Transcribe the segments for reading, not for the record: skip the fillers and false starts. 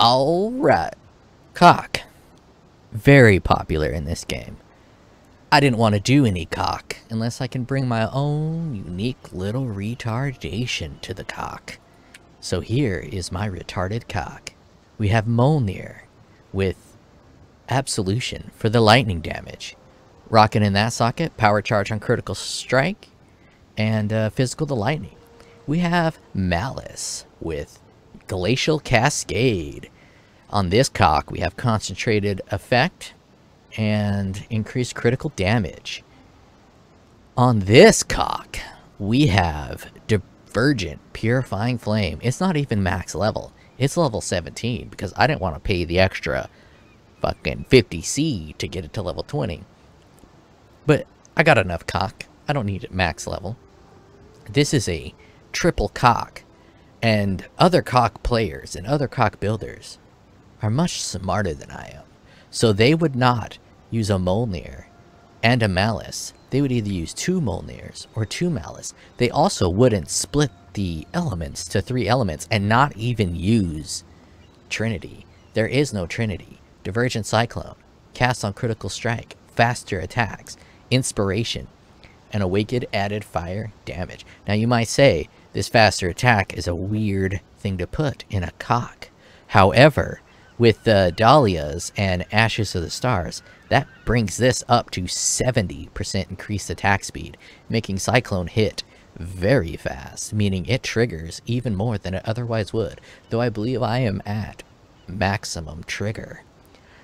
Alright, CoC. Very popular in this game. I didn't want to do any CoC unless I can bring my own unique little retardation to the CoC. So here is my retarded CoC. We have Mjolnir with Absolution for the lightning damage. Rocket in that socket, power charge on critical strike, and physical to lightning. We have Malice with Glacial Cascade. On this CoC, we have concentrated effect and increased critical damage. On this CoC, we have Divergent Purifying Flame. It's not even max level. It's level 17 because I didn't want to pay the extra fucking 50C to get it to level 20. But I got enough CoC. I don't need it max level. This is a triple CoC. And other CoC players and other CoC builders are much smarter than I am. So they would not use a Mjolnir and a Malice. They would either use 2 Mjolnirs or 2 Malice. They also wouldn't split the elements to 3 elements and not even use Trinity. There is no Trinity. Divergent Cyclone, cast on critical strike, faster attacks, inspiration, and awakened added fire damage. Now you might say this faster attack is a weird thing to put in a CoC. However, with the Dahlias and Ashes of the Stars, that brings this up to 70% increased attack speed, making Cyclone hit very fast, meaning it triggers even more than it otherwise would, though I believe I am at maximum trigger.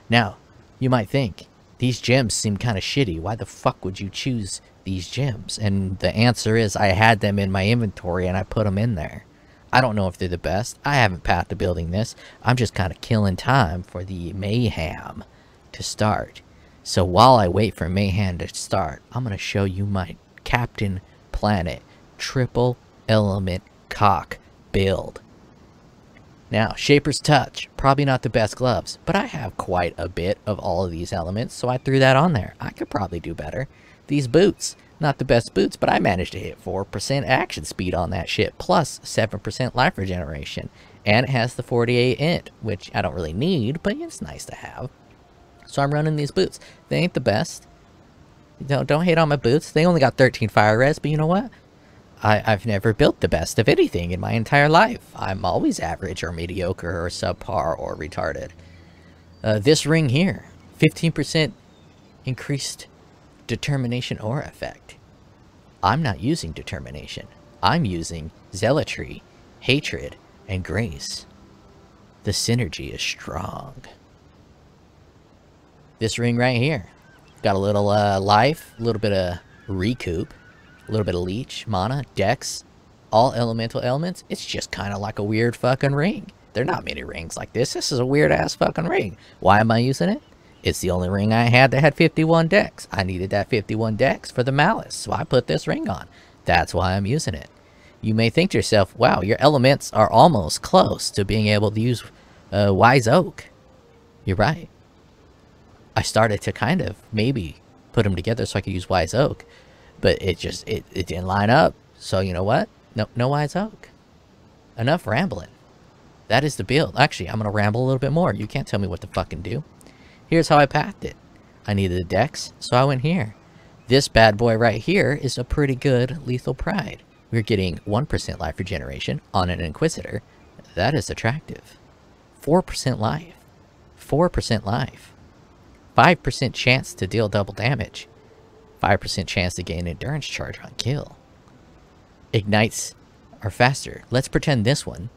Now, you might think, these gems seem kind of shitty. Why the fuck would you choose these gems? And the answer is I had them in my inventory and I put them in there. I don't know if they're the best. I haven't path to building this. I'm just kind of killing time for the mayhem to start. So while I wait for mayhem to start, I'm going to show you my Captain Planet triple element CoC build. Now, Shaper's Touch, probably not the best gloves, but I have quite a bit of all of these elements, so I threw that on there. I could probably do better. These boots, not the best boots, but I managed to hit 4% action speed on that shit, plus 7% life regeneration. And it has the 48 int, which I don't really need, but it's nice to have. So I'm running these boots. They ain't the best. Don't hate on my boots. They only got 13 fire res, but you know what? I've never built the best of anything in my entire life. I'm always average or mediocre or subpar or retarded. This ring here, 15% increased determination aura effect. I'm not using determination. I'm using zealotry, hatred, and grace. The synergy is strong. This ring right here, got a little life, a little bit of recoup, a little bit of leech, mana, dex, all elemental elements. It's just kind of like a weird fucking ring. There are not many rings like this. This is a weird ass fucking ring. Why am I using it? It's the only ring I had that had 51 dex. I needed that 51 dex for the Malice, so I put this ring on. That's why I'm using it. You may think to yourself, wow, your elements are almost close to being able to use Wise Oak. You're right. I started to kind of maybe put them together so I could use Wise Oak. But it didn't line up. So you know what? No Wise Oak. Enough rambling. That is the build. Actually, I'm going to ramble a little bit more. You can't tell me what to fucking do. Here's how I pathed it. I needed a dex, so I went here. This bad boy right here is a pretty good lethal pride. We're getting 1% life regeneration on an Inquisitor. That is attractive. 4% life. 4% life. 5% chance to deal double damage. 5% chance to gain endurance charge on kill. Ignites are faster. Let's pretend this one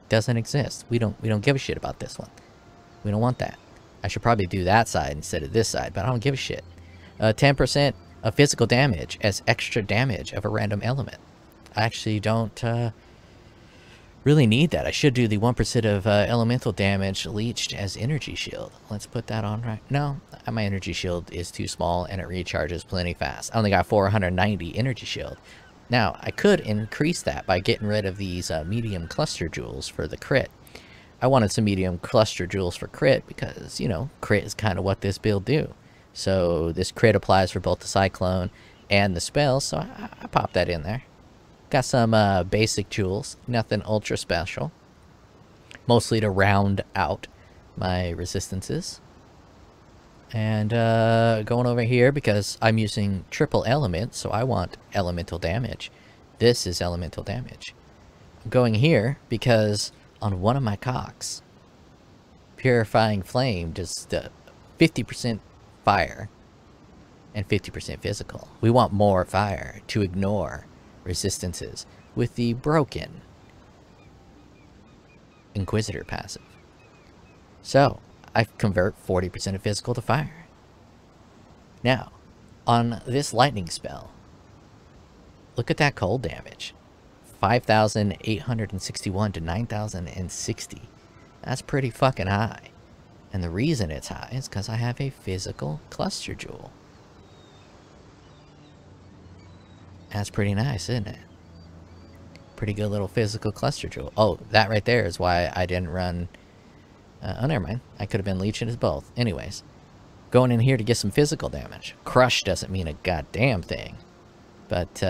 doesn't exist. We don't give a shit about this one. We don't want that. I should probably do that side instead of this side, but I don't give a shit. 10% of physical damage as extra damage of a random element. I actually don't really need that. I should do the 1% of elemental damage leached as energy shield. Let's put that on right. No, my energy shield is too small and it recharges plenty fast. I only got 490 energy shield. Now, I could increase that by getting rid of these medium cluster jewels for the crit. I wanted some medium cluster jewels for crit because, you know, crit is kind of what this build do. So this crit applies for both the Cyclone and the spell, so I popped that in there. Got some basic jewels, nothing ultra special. mostly to round out my resistances. And going over here because I'm using triple element, so I want elemental damage. This is elemental damage. I'm going here because on one of my CoCs, Purifying Flame does 50% fire and 50% physical. We want more fire to ignore resistances with the broken Inquisitor passive. So I convert 40% of physical to fire. Now, on this lightning spell, look at that cold damage. 5,861 to 9,060. That's pretty fucking high. And the reason it's high is because I have a physical cluster jewel. That's pretty nice, isn't it? Pretty good little physical cluster jewel. Oh, that right there is why I didn't run... oh, never mind. I could have been leeching as both. Anyways, going in here to get some physical damage. Crush doesn't mean a goddamn thing. But,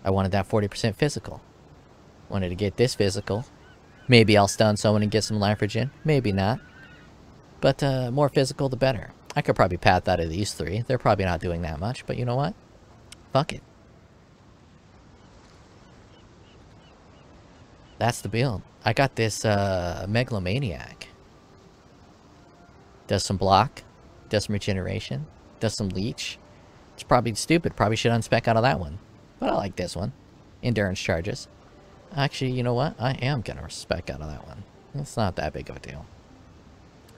I wanted that 40% physical. Wanted to get this physical. Maybe I'll stun someone and get some life regen. Maybe not. But, more physical, the better. I could probably path out of these three. They're probably not doing that much, but you know what? Fuck it. That's the build. I got this Megalomaniac. Does some block. Does some regeneration. Does some leech. It's probably stupid. Probably should unspec out of that one. But I like this one. Endurance charges. Actually, you know what? I am going to spec out of that one. It's not that big of a deal.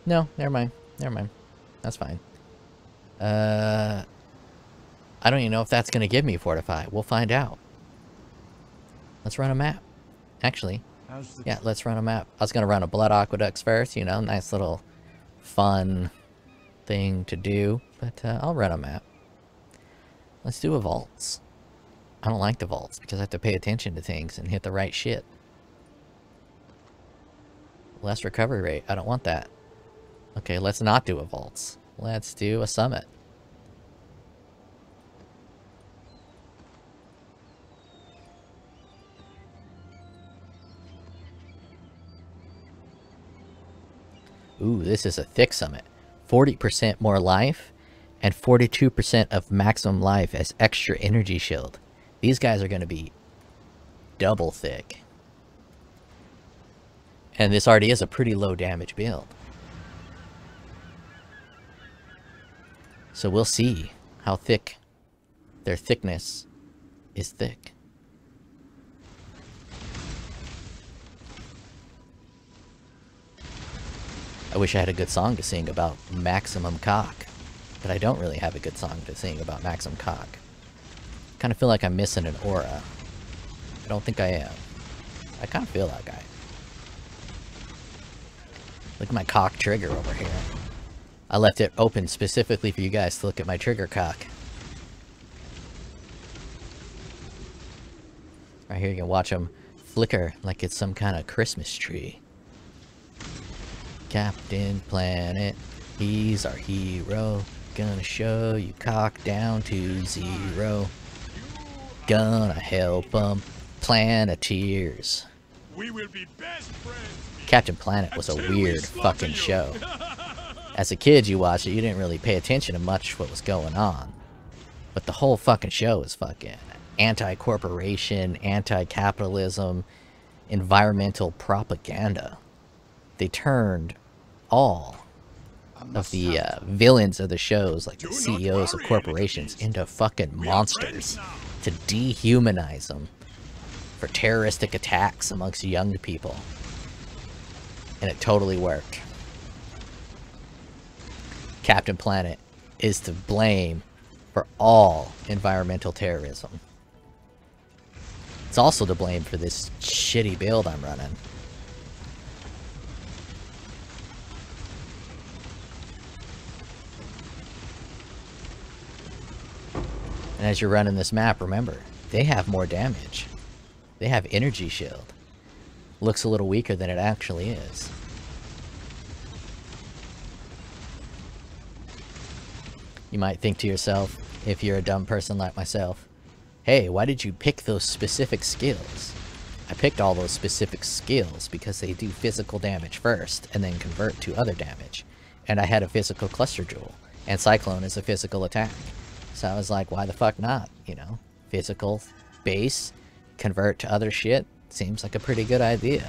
No, never mind. Never mind. That's fine. I don't even know if that's going to give me Fortify. We'll find out. Let's run a map. Actually, yeah, let's run a map. I was going to run a Blood Aqueducts first, you know, nice little fun thing to do. But I'll run a map. Let's do a vaults. I don't like the vaults because I have to pay attention to things and hit the right shit. Less recovery rate. I don't want that. Okay, let's not do a vaults. Let's do a summit. Ooh, this is a thick summit. 40% more life and 42% of maximum life as extra energy shield. These guys are going to be double thick. And this already is a pretty low damage build. So we'll see how thick their thickness is thick. I wish I had a good song to sing about maximum CoC, but I don't really have a good song to sing about maximum CoC. Kind of feel like I'm missing an aura. I don't think I am. I kind of feel that guy. Look at my CoC trigger over here. I left it open specifically for you guys to look at my trigger CoC. Right here you can watch them flicker like it's some kind of Christmas tree. Captain Planet, he's our hero. Gonna show you CoC down to 0. Gonna help them, Planeteers. We will be best friends. Captain Planet was a weird fucking show. As a kid, you watched it, you didn't really pay attention to much what was going on. But the whole fucking show is fucking anti-corporation, anti-capitalism, environmental propaganda. They turned all of the villains of the shows, like the CEOs of corporations, into fucking monsters to dehumanize them for terroristic attacks amongst young people. And it totally worked. Captain Planet is to blame for all environmental terrorism. It's also to blame for this shitty build I'm running. And as you're running this map, remember, they have more damage. They have energy shield. Looks a little weaker than it actually is. You might think to yourself, if you're a dumb person like myself, hey, why did you pick those specific skills? I picked all those specific skills because they do physical damage first and then convert to other damage. And I had a physical cluster jewel, and Cyclone is a physical attack. So I was like, why the fuck not? You know, physical base, convert to other shit, seems like a pretty good idea.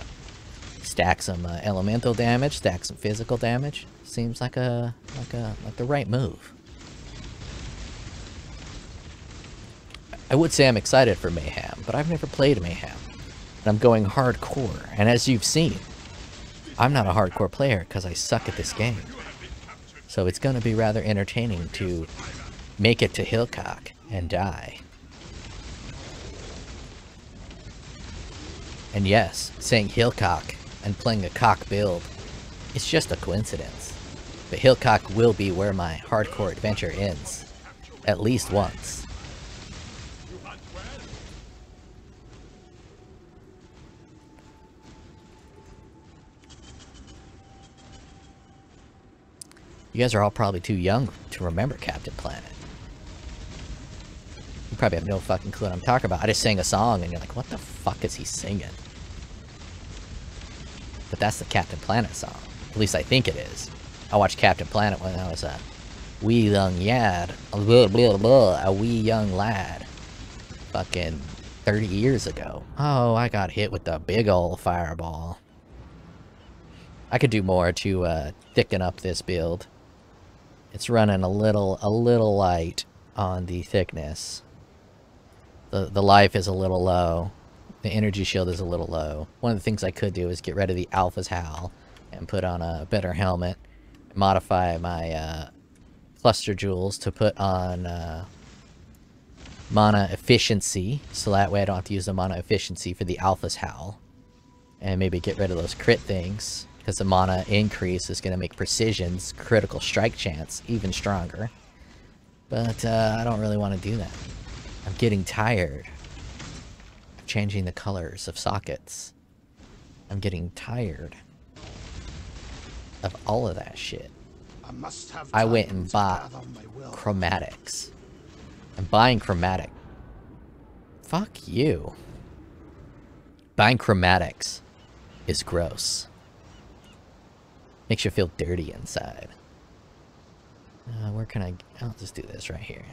Stack some elemental damage, stack some physical damage, seems like the right move. I would say I'm excited for Mayhem, but I've never played Mayhem. And I'm going hardcore, and as you've seen, I'm not a hardcore player because I suck at this game. So it's going to be rather entertaining to make it to Hillcock and die. And yes, saying Hillcock and playing a cock build, it's just a coincidence. But Hillcock will be where my hardcore adventure ends, at least once. You guys are all probably too young to remember Captain Planet. You probably have no fucking clue what I'm talking about. I just sang a song and you're like, what the fuck is he singing? But that's the Captain Planet song. At least I think it is. I watched Captain Planet when I was a wee young lad. A wee young lad. Fucking 30 years ago. Oh, I got hit with the big ol' fireball. I could do more to thicken up this build. It's running a little light on the thickness. The life is a little low. The energy shield is a little low. One of the things I could do is get rid of the Alpha's Howl and put on a better helmet. Modify my cluster jewels to put on mana efficiency, so that way I don't have to use the mana efficiency for the Alpha's Howl. And maybe get rid of those crit things, because the mana increase is going to make Precision's critical strike chance even stronger. But I don't really want to do that. I'm getting tired of changing the colors of sockets. I'm getting tired of all of that shit. I went and bought chromatics. I'm buying chromatic. Fuck you. Buying chromatics is gross. Makes you feel dirty inside. Where can I'll just do this right here.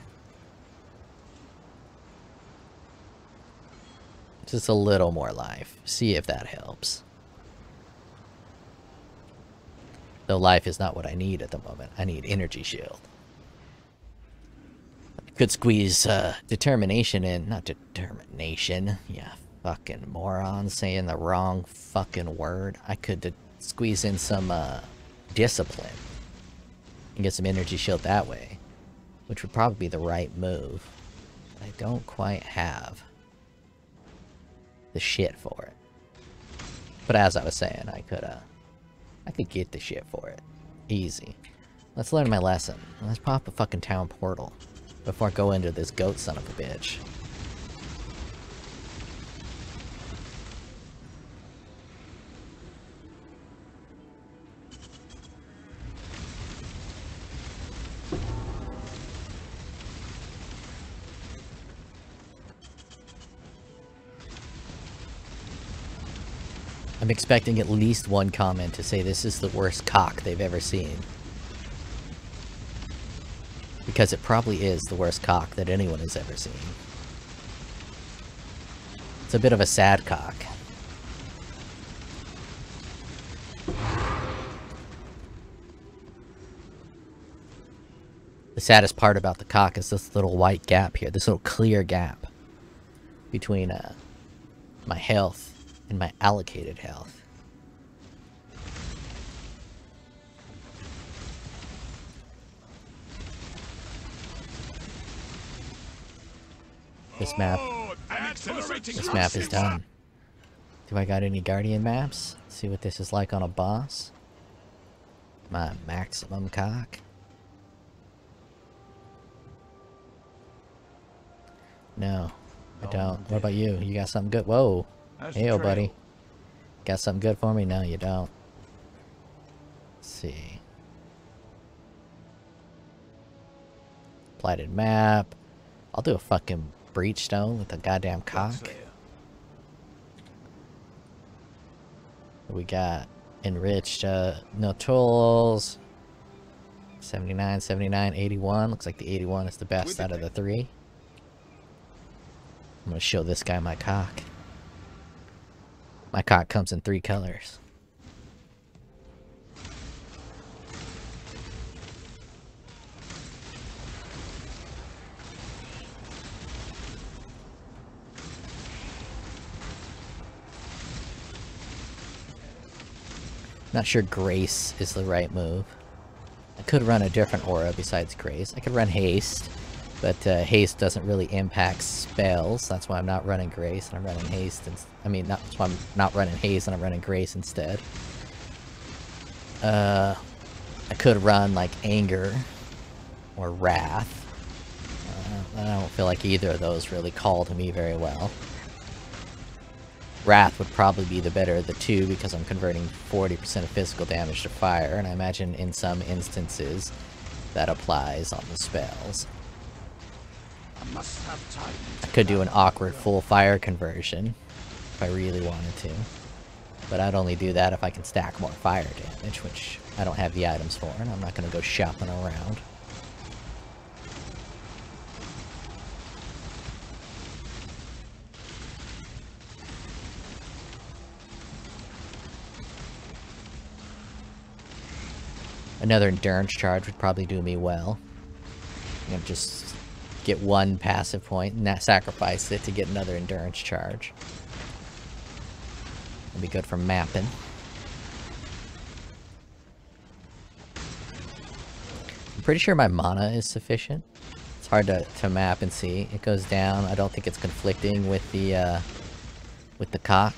Just a little more life. See if that helps. Though life is not what I need at the moment. I need energy shield. Could squeeze determination in. Not determination. Yeah, fucking moron saying the wrong fucking word. I could squeeze in some discipline and get some energy shield that way, which would probably be the right move. But I don't quite have the shit for it. But as I was saying, I could get the shit for it. Easy. Let's learn my lesson. Let's pop a fucking town portal before I go into this goat son of a bitch. I'm expecting at least one comment to say this is the worst cock they've ever seen. Because it probably is the worst cock that anyone has ever seen. It's a bit of a sad cock. The saddest part about the cock is this little white gap here, this little clear gap between my health and my allocated health. This map is done. Do I got any Guardian maps? See what this is like on a boss. My maximum cock. No, I don't. What about you? You got something good? Whoa. Heyo, buddy. Got something good for me? No, you don't. Let's see. Blighted map. I'll do a fucking breachstone with a goddamn cock. We got enriched, no tools. 79, 79, 81. Looks like the 81 is the best out of the three. I'm gonna show this guy my cock. My cock comes in 3 colors. Not sure Grace is the right move. I could run a different aura besides Grace. I could run Haste, but Haste doesn't really impact spells. That's why I'm not running Grace, and I'm running Haste. That's why I'm not running Haste, and I'm running Grace instead. I could run like Anger or Wrath. I don't feel like either of those really call to me very well. Wrath would probably be the better of the two because I'm converting 40% of physical damage to fire, and I imagine in some instances that applies on the spells. I must have time. I could do an awkward full fire conversion if I really wanted to, but I'd only do that if I can stack more fire damage, which I don't have the items for, and I'm not going to go shopping around. Another endurance charge would probably do me well. I'm gonna just get 1 passive point and not sacrifice it to get another endurance charge. It'd be good for mapping. I'm pretty sure my mana is sufficient. It's hard to map and see. It goes down. I don't think it's conflicting with the CoC.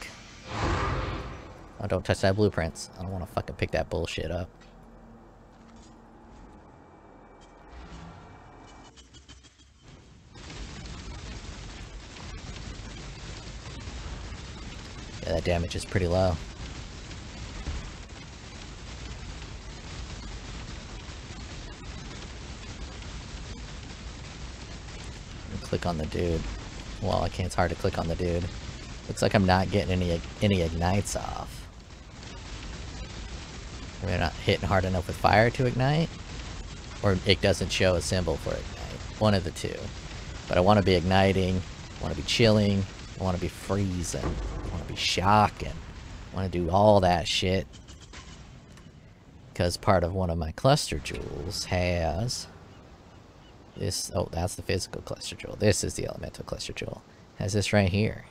Oh, don't touch that blueprints. I don't want to fucking pick that bullshit up. Yeah, that damage is pretty low. Click on the dude. Well, I can't. It's hard to click on the dude. Looks like I'm not getting any ignites off. Am I not hitting hard enough with fire to ignite? Or it doesn't show a symbol for ignite. One of the two. But I want to be igniting. I want to be chilling. I want to be freezing. I want to be shocking. I want to do all that shit. Because part of one of my cluster jewels has this. Oh, that's the physical cluster jewel. This is the elemental cluster jewel. Has this right here.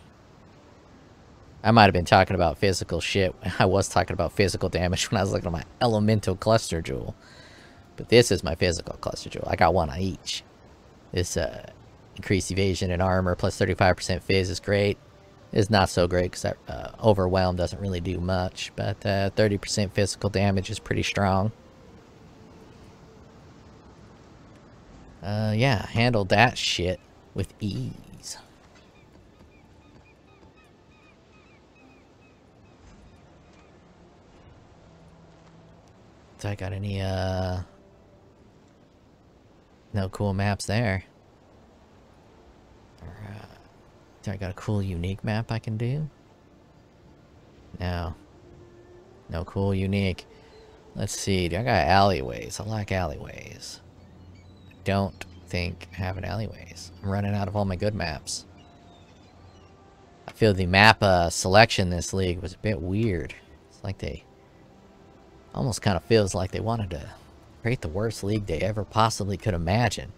I might have been talking about physical shit. I was talking about physical damage when I was looking at my elemental cluster jewel. But this is my physical cluster jewel. I got one on each. This increased evasion and armor plus 35% fizz is great. It's not so great because that overwhelm doesn't really do much. But 30% physical damage is pretty strong. Yeah, handled that shit with ease. So I got any no cool maps there. Do I got a cool unique map I can do? No. No cool unique. Let's see. Do I got alleyways? I like alleyways. I don't think I have an alleyways. I'm running out of all my good maps. I feel the map selection this league was a bit weird. It's like they almost kind of feels like they wanted to create the worst league they ever possibly could imagine.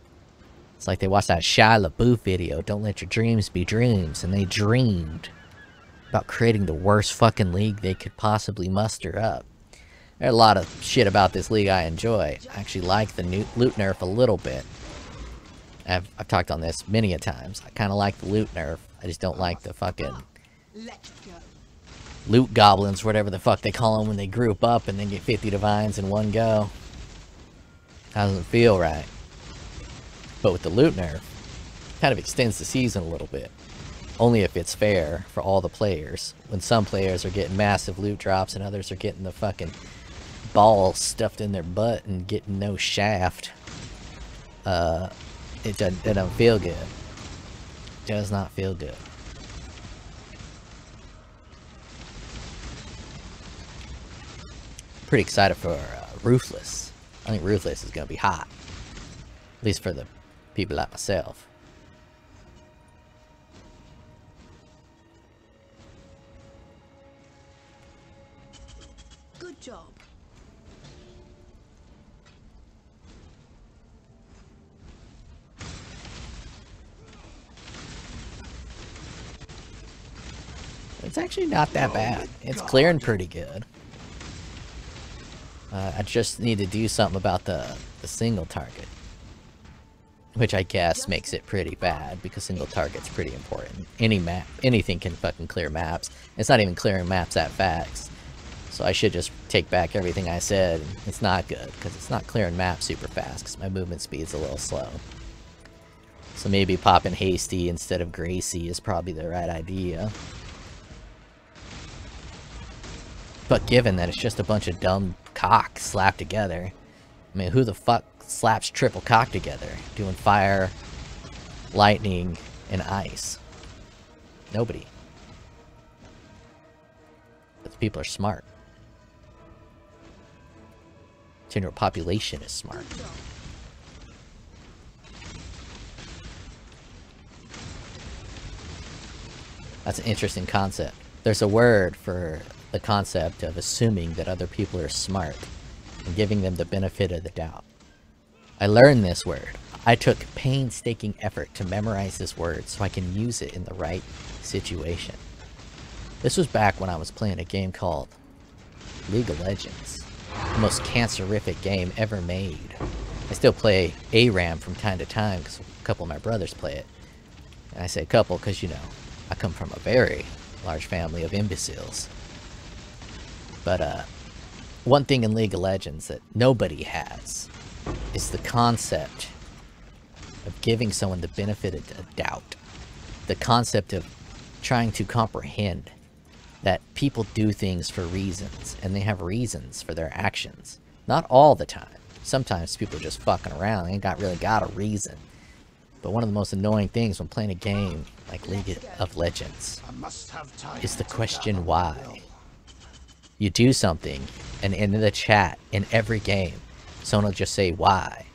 It's like they watched that Shia LaBeouf video, Don't Let Your Dreams Be Dreams, and they dreamed about creating the worst fucking league they could possibly muster up. There's a lot of shit about this league I enjoy. I actually like the new loot nerf a little bit. I've talked on this many a times. I kind of like the loot nerf. I just don't like the fucking loot goblins, whatever the fuck they call them when they group up and then get 50 divines in one go. Doesn't feel right. But with the loot nerf, it kind of extends the season a little bit. Only if it's fair for all the players. When some players are getting massive loot drops and others are getting the fucking ball stuffed in their butt and getting no shaft. It doesn't feel good. It does not feel good. Pretty excited for Ruthless. I think Ruthless is going to be hot. At least for the people like myself. Good job. It's actually not that bad. It's clearing pretty good. I just need to do something about the single target. Which I guess makes it pretty bad, because single target's pretty important. Any map, anything can fucking clear maps. It's not even clearing maps that fast. So I should just take back everything I said. It's not good, because it's not clearing maps super fast, because my movement speed's a little slow. So maybe popping Hasty instead of Gracie is probably the right idea. But given that it's just a bunch of dumb CoC slapped together, I mean, who the fuck slaps triple CoC together, doing fire, lightning, and ice? Nobody. But the people are smart. General population is smart. That's an interesting concept. There's a word for the concept of assuming that other people are smart and giving them the benefit of the doubt. I learned this word. I took painstaking effort to memorize this word so I can use it in the right situation. This was back when I was playing a game called League of Legends, the most cancerific game ever made. I still play ARAM from time to time because a couple of my brothers play it. And I say a couple because, you know, I come from a very large family of imbeciles. But one thing in League of Legends that nobody has is the concept of giving someone the benefit of the doubt. The concept of trying to comprehend that people do things for reasons, and they have reasons for their actions. Not all the time. Sometimes people are just fucking around. They ain't really got a reason. But one of the most annoying things when playing a game like League of Legends is the question why. You do something, and in the chat, in every game, someone will just say why.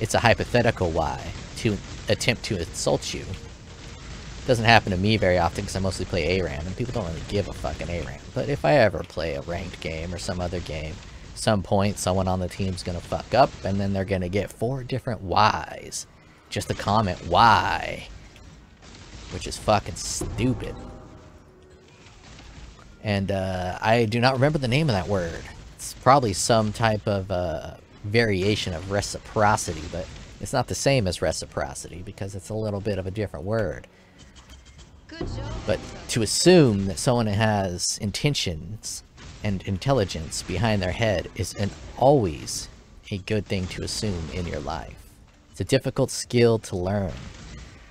It's a hypothetical why to attempt to insult you. It doesn't happen to me very often because I mostly play ARAM, and people don't really give a fucking ARAM. But if I ever play a ranked game or some other game, some point someone on the team's gonna fuck up, and then they're gonna get 4 different whys. Just to comment why. Which is fucking stupid. And I do not remember the name of that word. It's probably some type of variation of reciprocity, but it's not the same as reciprocity because it's a little bit of a different word. But to assume that someone has intentions and intelligence behind their head is always a good thing to assume in your life. It's a difficult skill to learn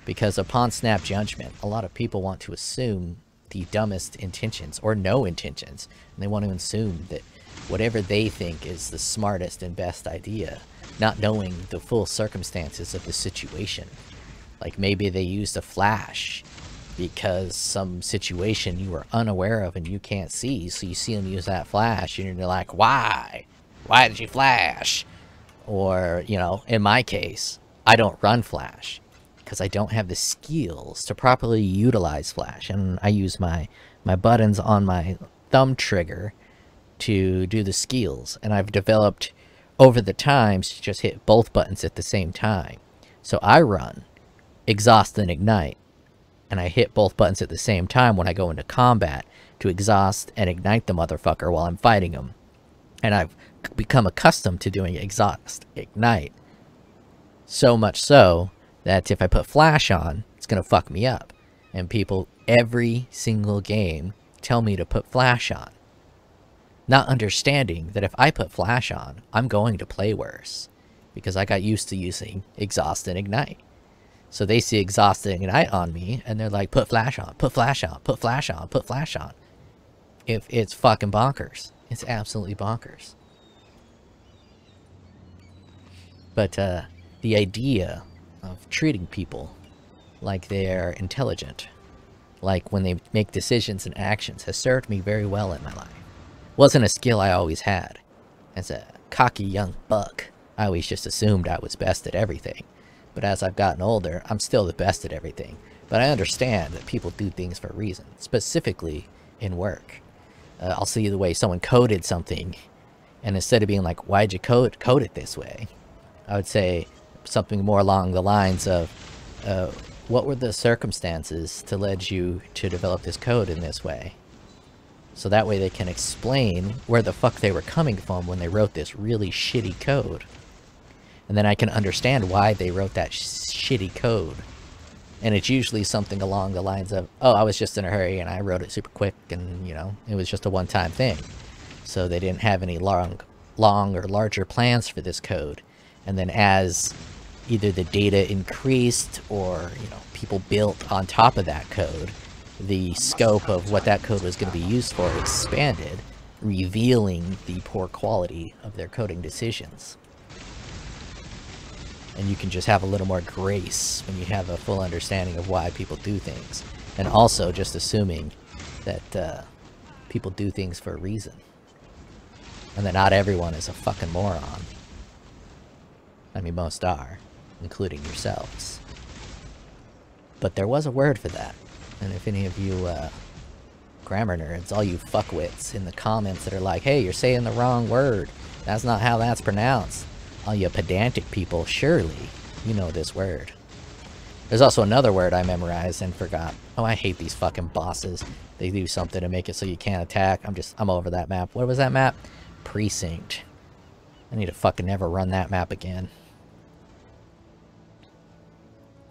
because upon snap judgment, a lot of people want to assume the dumbest intentions or no intentions, and they want to assume that whatever they think is the smartest and best idea, not knowing the full circumstances of the situation. Like maybe they used a flash because some situation you were unaware of and you can't see, so you see them use that flash and you're like, why? Why did you flash? Or, you know, in my case, I don't run flash because I don't have the skills to properly utilize flash, and I use my buttons on my thumb trigger to do the skills, and I've developed over the times to just hit both buttons at the same time. So I run exhaust and ignite, and I hit both buttons at the same time when I go into combat to exhaust and ignite the motherfucker while I'm fighting him. And I've become accustomed to doing exhaust, ignite. So much so that if I put flash on, it's going to fuck me up. And people, every single game, tell me to put flash on. Not understanding that if I put flash on, I'm going to play worse. Because I got used to using exhaust and ignite. So they see exhaust and ignite on me, and they're like, put flash on, put flash on, put flash on, put flash on. If it's fucking bonkers. It's absolutely bonkers. But the idea of treating people like they're intelligent, like when they make decisions and actions, has served me very well in my life. Wasn't a skill I always had. As a cocky young buck, I always just assumed I was best at everything. But as I've gotten older, I'm still the best at everything. But I understand that people do things for a reason, specifically in work. I'll see the way someone coded something, and instead of being like, why'd you code it this way? I would say something more along the lines of, what were the circumstances to lead you to develop this code in this way? So that way they can explain where the fuck they were coming from when they wrote this really shitty code. And then I can understand why they wrote that shitty code. And it's usually something along the lines of, oh, I was just in a hurry and I wrote it super quick and, you know, it was just a one-time thing. So they didn't have any long or larger plans for this code. And then as either the data increased or, you know, people built on top of that code, the scope of what that code was going to be used for expanded, revealing the poor quality of their coding decisions. And you can just have a little more grace when you have a full understanding of why people do things. And also just assuming that people do things for a reason. And that not everyone is a fucking moron. I mean, most are, including yourselves. But there was a word for that. And if any of you grammar nerds, all you fuckwits in the comments that are like, hey, you're saying the wrong word. That's not how that's pronounced. All you pedantic people, surely you know this word. There's also another word I memorized and forgot. Oh, I hate these fucking bosses. They do something to make it so you can't attack. I'm over that map. What was that map? Precinct. I need to fucking never run that map again.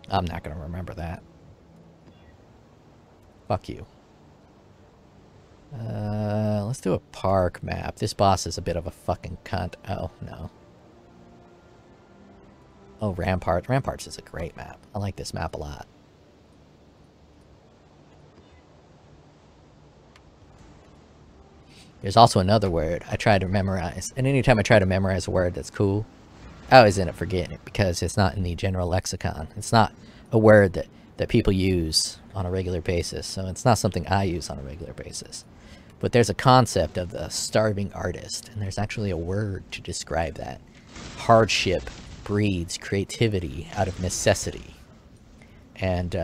I'm not gonna remember that. Fuck you. Let's do a park map. This boss is a bit of a fucking cunt. Oh, no. Oh, Ramparts. Ramparts is a great map. I like this map a lot. There's also another word I try to memorize. And anytime I try to memorize a word that's cool, I always end up forgetting it because it's not in the general lexicon. It's not a word that people use on a regular basis. So it's not something I use on a regular basis. But there's a concept of the starving artist. And there's actually a word to describe that. Hardship breeds creativity out of necessity. And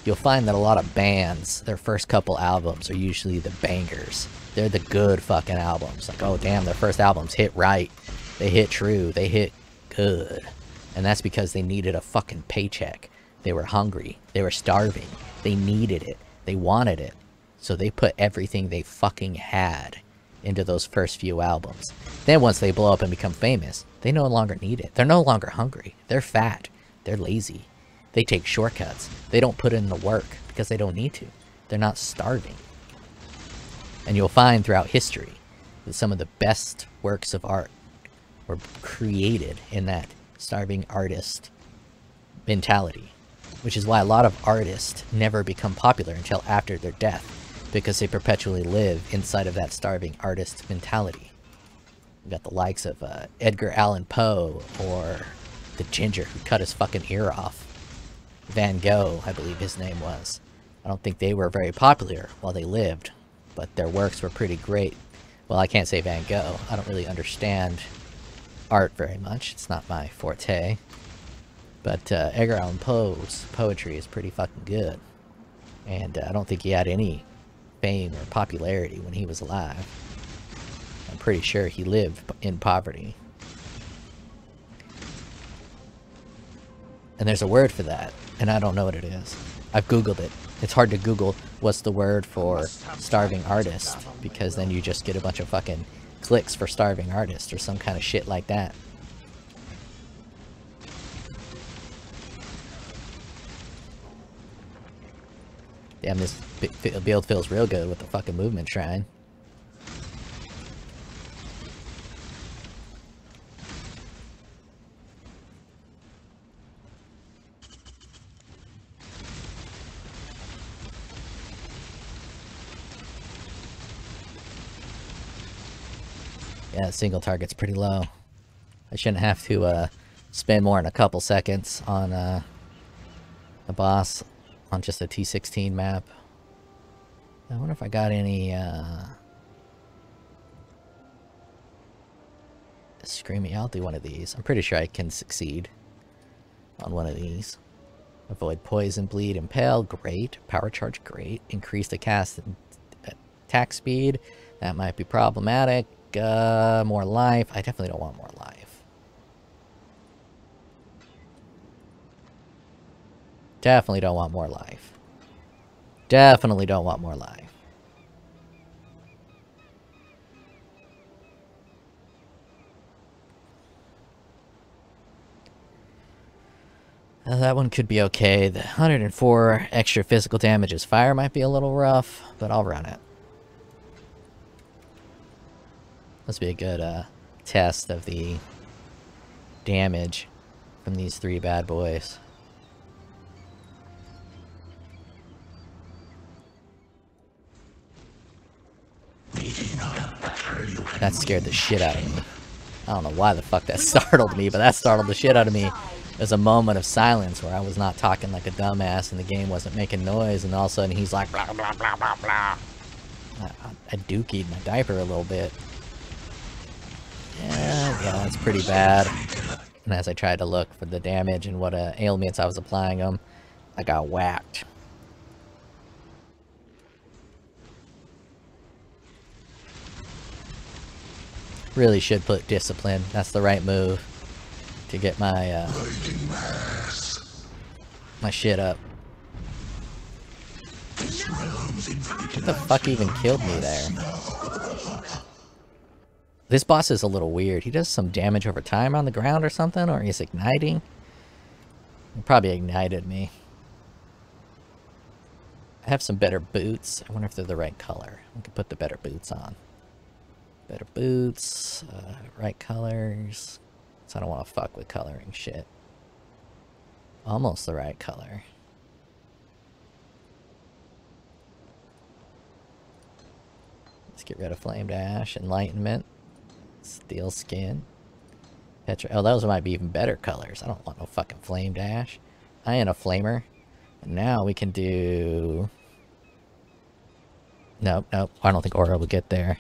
you'll find that a lot of bands, their first couple albums are usually the bangers. They're the good fucking albums. Like, oh damn, their first albums hit right. They hit true. They hit good. And that's because they needed a fucking paycheck. They were hungry. They were starving. They needed it. They wanted it. So they put everything they fucking had into those first few albums. Then once they blow up and become famous, they no longer need it. They're no longer hungry. They're fat. They're lazy. They take shortcuts. They don't put in the work because they don't need to. They're not starving. And you'll find throughout history that some of the best works of art were created in that starving artist mentality. Which is why a lot of artists never become popular until after their death. Because they perpetually live inside of that starving artist mentality. You got the likes of Edgar Allan Poe, or the ginger who cut his fucking ear off. Van Gogh, I believe his name was. I don't think they were very popular while they lived, but their works were pretty great. Well, I can't say Van Gogh. I don't really understand art very much. It's not my forte. But Edgar Allan Poe's poetry is pretty fucking good. And I don't think he had any fame or popularity when he was alive. I'm pretty sure he lived in poverty. And there's a word for that, and I don't know what it is. I've Googled it. It's hard to Google what's the word for starving artist, because then you just get a bunch of fucking clicks for starving artist or some kind of shit like that. Damn, this build feels real good with the fucking movement shrine. Yeah, single target's pretty low. I shouldn't have to spend more than a couple seconds on a boss on just a T16 map. I wonder if I got any Screaming, I'll do one of these. I'm pretty sure I can succeed on one of these. Avoid poison, bleed, impale. Great. Power charge, great. Increase the cast attack speed. That might be problematic. More life. I definitely don't want more life. Definitely don't want more life. Definitely don't want more life. That one could be okay. The 104 extra physical damage as fire might be a little rough, but I'll run it. Must be a good test of the damage from these three bad boys. That scared the shit out of me. I don't know why the fuck that startled me, but that startled the shit out of me. There's a moment of silence where I was not talking like a dumbass and the game wasn't making noise, and all of a sudden he's like blah blah blah blah blah. I dookied my diaper a little bit. Yeah, that's pretty bad. And as I tried to look for the damage and what ailments I was applying them, I got whacked. Really should put discipline. That's the right move to get my my shit up. What the fuck even killed me there? This boss is a little weird. He does some damage over time on the ground or something, or he's igniting. He probably ignited me. I have some better boots. I wonder if they're the right color. I could put the better boots on. Better boots, right colors. So I don't want to fuck with coloring shit. Almost the right color. Let's get rid of Flame Dash, Enlightenment, Steel Skin, Petra. Oh, those might be even better colors. I don't want no fucking Flame Dash. I ain't a flamer. And now we can do... Nope, nope. I don't think Aura will get there.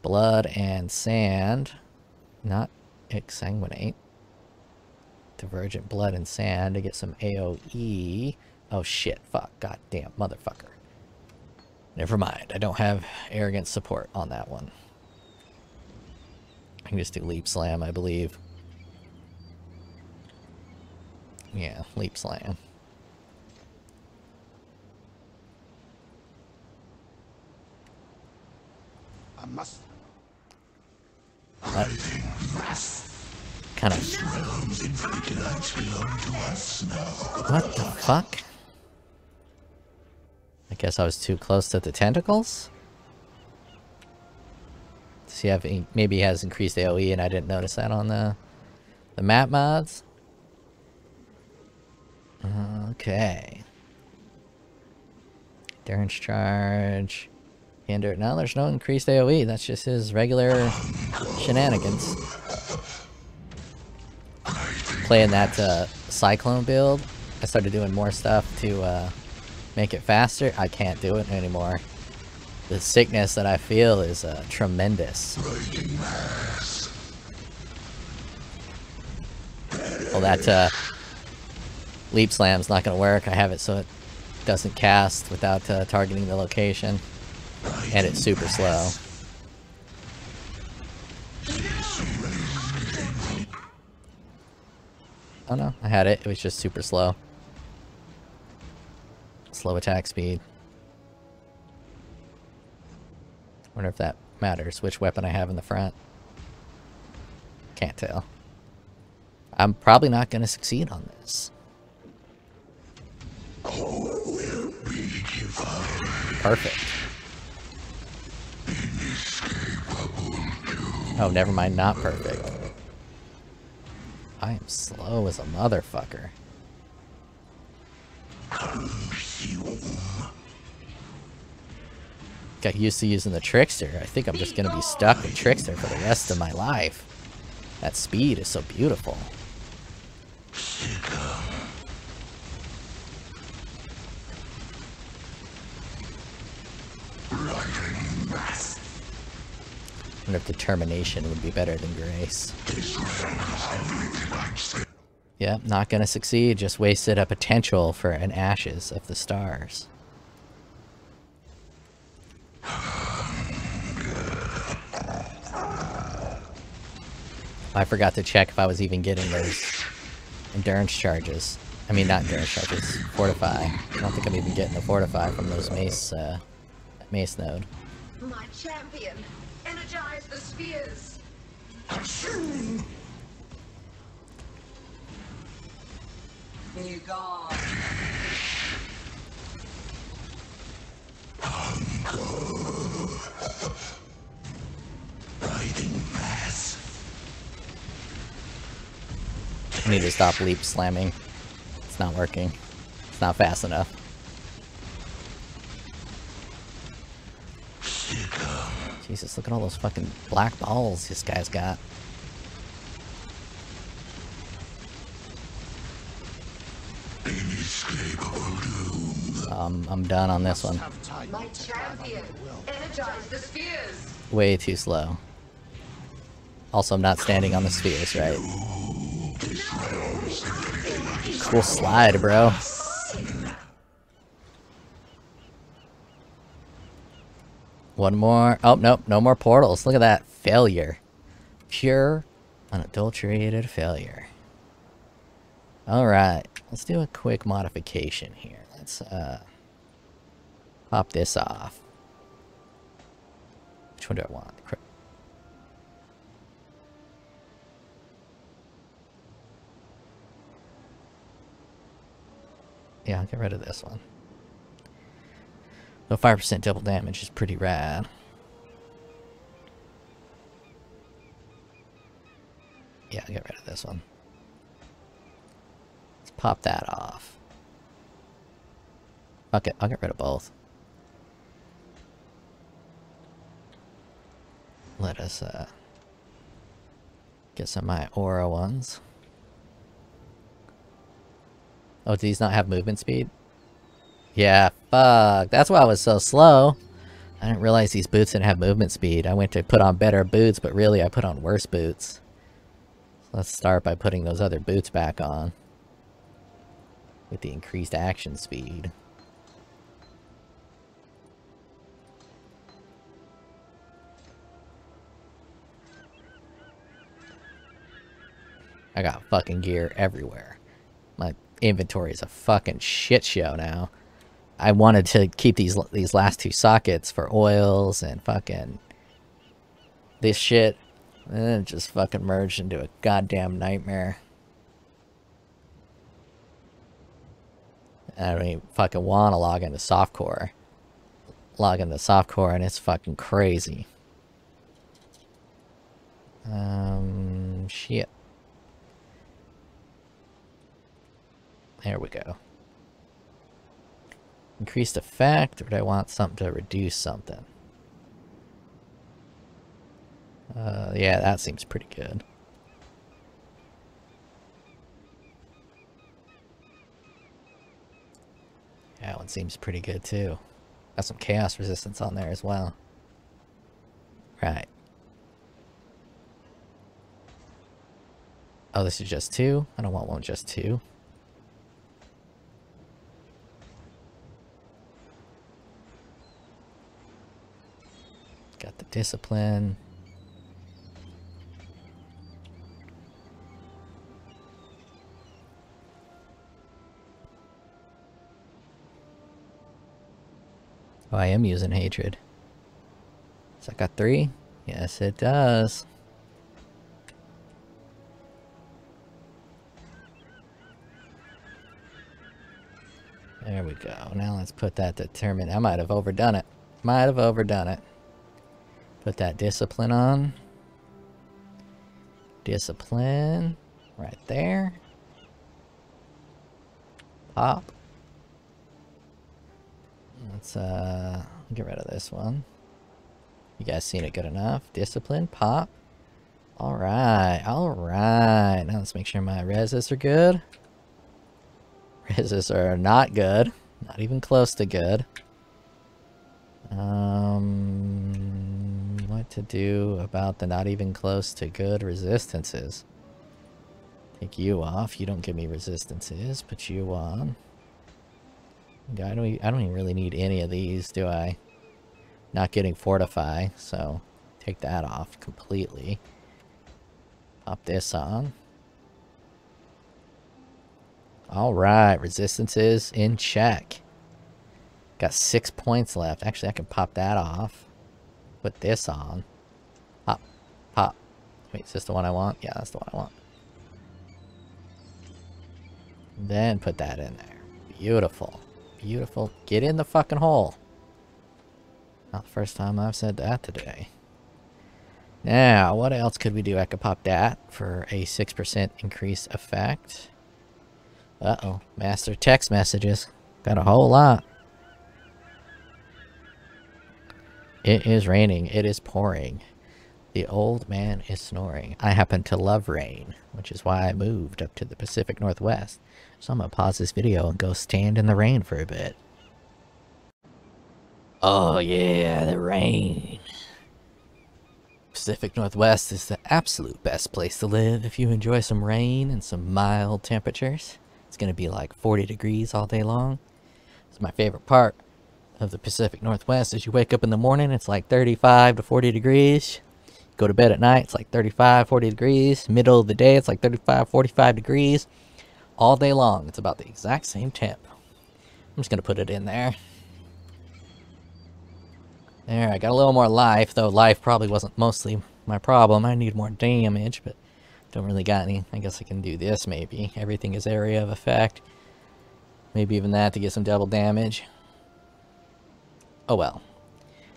Blood and Sand. Not Exsanguinate. Divergent Blood and Sand to get some AoE. Oh shit, fuck, goddamn motherfucker. Never mind, I don't have Arrogant support on that one. I can just do Leap Slam, I believe. Yeah, Leap Slam. I must. What? Kind of. What the fuck? I guess I was too close to the tentacles? Does he have maybe he has increased AoE and I didn't notice that on the map mods? Okay. Endurance charge. Hinder. No, there's no increased AoE. That's just his regular shenanigans. Playing that Cyclone build, I started doing more stuff to make it faster. I can't do it anymore. The sickness that I feel is tremendous. Well, that Leap Slam's not going to work. I have it so it doesn't cast without targeting the location. And it's super slow. Oh no, I had it. It was just super slow. Slow attack speed. Wonder if that matters. Which weapon I have in the front. Can't tell. I'm probably not going to succeed on this. Perfect. Oh, never mind, not perfect. I am slow as a motherfucker. Got used to using the Trickster. I think I'm just gonna be stuck with Trickster for the rest of my life. That speed is so beautiful. wonder if determination would be better than grace. Yep, not gonna succeed. Just wasted a potential for an ashes of the stars. I forgot to check if I was even getting those endurance charges. I mean, not endurance charges. Fortify. I don't think I'm even getting the fortify from those mace node. My champion, energize the spheres. Consume! New god. Riding mass. I need to stop leap slamming. It's not working. It's not fast enough. Jesus, look at all those fucking black balls this guy's got. I'm done on this one. My champion, energize the spheres. Way too slow. Also, I'm not standing on the spheres, right? Cool slide, bro. One more. Oh, nope. No more portals. Look at that. Failure. Pure, unadulterated failure. Alright. Let's do a quick modification here. Let's, pop this off. Which one do I want? Yeah, I'll get rid of this one. So 5% double damage is pretty rad. Yeah, I'll get rid of this one. Let's pop that off. Okay, I'll get rid of both. Let us get some of my aura ones. Oh, do these not have movement speed? Yeah, fuck. That's why I was so slow. I didn't realize these boots didn't have movement speed. I went to put on better boots, but really I put on worse boots. So let's start by putting those other boots back on. With the increased action speed. I got fucking gear everywhere. My inventory is a fucking shit show now. I wanted to keep these last two sockets for oils and fucking this shit. And then it just fucking merged into a goddamn nightmare. I don't even fucking want to log into softcore. Log into softcore and it's fucking crazy. Shit. There we go. Increased effect, or do I want something to reduce something? Yeah, that seems pretty good. That one seems pretty good too. Got some chaos resistance on there as well. Right. Oh, this is just 2? I don't want one just 2. Got the discipline. Oh, I am using hatred. So I got 3? Yes, it does. There we go. Now let's put that determined. I might have overdone it. Might have overdone it. Put that discipline on. Discipline. Right there. Pop. Let's get rid of this one. You guys seen it good enough? Discipline. Pop. Alright. Alright. Now let's make sure my reses are good. Reses are not good. Not even close to good. What what to do about the not even close to good resistances. Take you off. You don't give me resistances. Put you on. I don't even really need any of these, do I? Not getting fortify, so take that off completely. Pop this on. Alright, resistances in check. Got 6 points left. Actually, I can pop that off. Put this on. Pop. Pop. Wait, is this the one I want? Yeah, that's the one I want. Then put that in there. Beautiful. Beautiful. Get in the fucking hole. Not the first time I've said that today. Now, what else could we do? I could pop that for a 6% increase effect. Uh-oh. Master text messages. Got a whole lot. It is raining. It is pouring. The old man is snoring. I happen to love rain, which is why I moved up to the Pacific Northwest. So I'm going to pause this video and go stand in the rain for a bit. Oh yeah, the rain. Pacific Northwest is the absolute best place to live if you enjoy some rain and some mild temperatures. It's going to be like 40 degrees all day long. It's my favorite part of the Pacific Northwest is you wake up in the morning, it's like 35 to 40 degrees. Go to bed at night, it's like 35, 40 degrees. Middle of the day, it's like 35, 45 degrees. All day long, it's about the exact same temp. I'm just going to put it in there. There, I got a little more life, though life probably wasn't mostly my problem. I need more damage, but don't really got any. I guess I can do this, maybe. Everything is area of effect. Maybe even that to get some double damage. Oh well.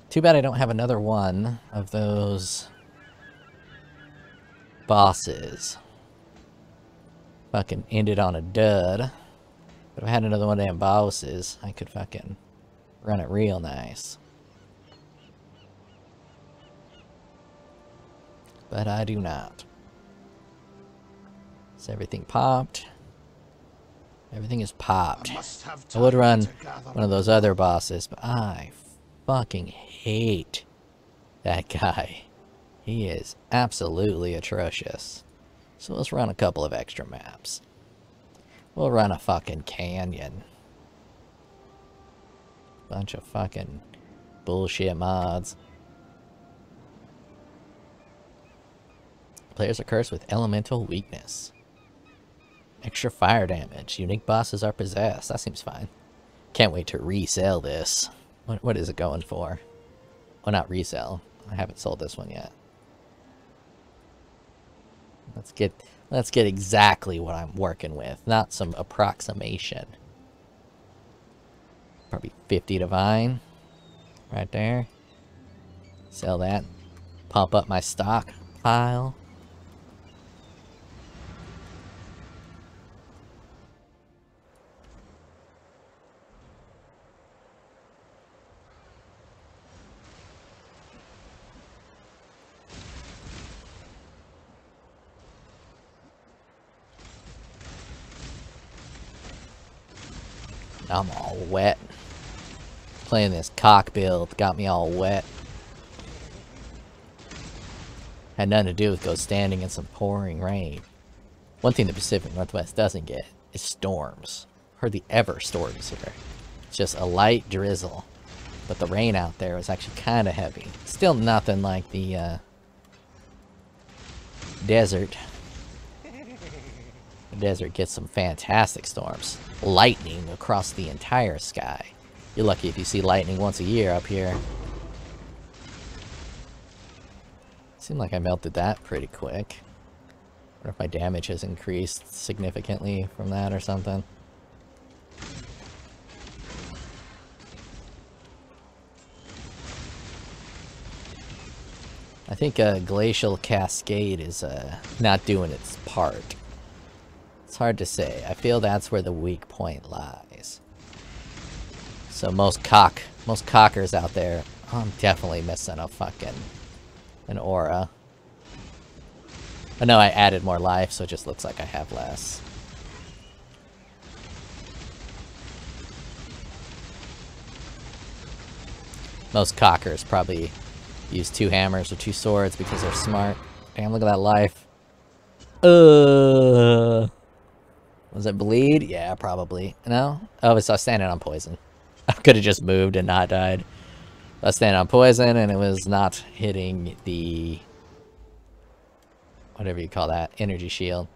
Too bad I don't have another one of those bosses. Fucking ended on a dud. But if I had another one of them bosses, I could fucking run it real nice. But I do not. Is everything popped? Everything is popped. I would run one of those other bosses, but I fucking hate that guy. He is absolutely atrocious. So let's run a couple of extra maps. We'll run a fucking canyon. Bunch of fucking bullshit mods. Players are cursed with elemental weakness. Extra fire damage. Unique bosses are possessed. That seems fine. Can't wait to resell this. What is it going for? Well, not resell. I haven't sold this one yet. Let's get exactly what I'm working with, not some approximation. Probably 50 divine. Right there. Sell that. Pump up my stock pile. I'm all wet. Playing this CoC build got me all wet. Had nothing to do with go standing in some pouring rain. One thing the Pacific Northwest doesn't get is storms. Hardly ever storms here. It's just a light drizzle. But the rain out there was actually kind of heavy. Still nothing like the desert. The desert gets some fantastic storms. Lightning across the entire sky. You're lucky if you see lightning once a year up here. Seemed like I melted that pretty quick. I wonder if my damage has increased significantly from that or something. I think Glacial Cascade is not doing its part. It's hard to say. I feel that's where the weak point lies. So most cockers out there, I'm definitely missing a fucking an aura. I know I added more life, so it just looks like I have less. Most cockers probably use 2 hammers or 2 swords because they're smart. Damn, look at that life. Was it bleed? Yeah, probably. No? Oh, I was standing on poison. I could have just moved and not died. I was standing on poison and it was not hitting the... whatever you call that. Energy shield.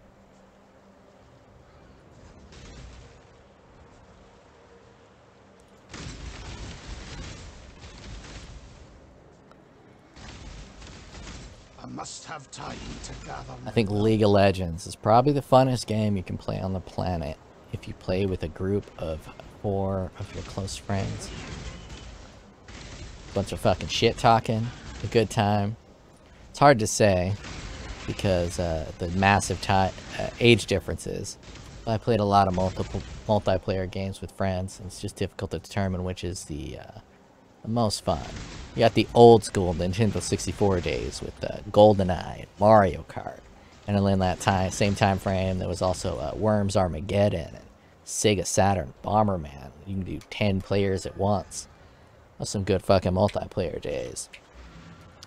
I must have time to gather. I think League of Legends is probably the funnest game you can play on the planet if you play with a group of 4 of your close friends. Bunch of fucking shit talking, a good time. It's hard to say because the massive age differences. But I played a lot of multiplayer games with friends, and it's just difficult to determine which is the most fun. You got the old school Nintendo 64 days with GoldenEye, Mario Kart, and then in that same time frame there was also Worms Armageddon and Sega Saturn Bomberman. You can do 10 players at once. That's some good fucking multiplayer days.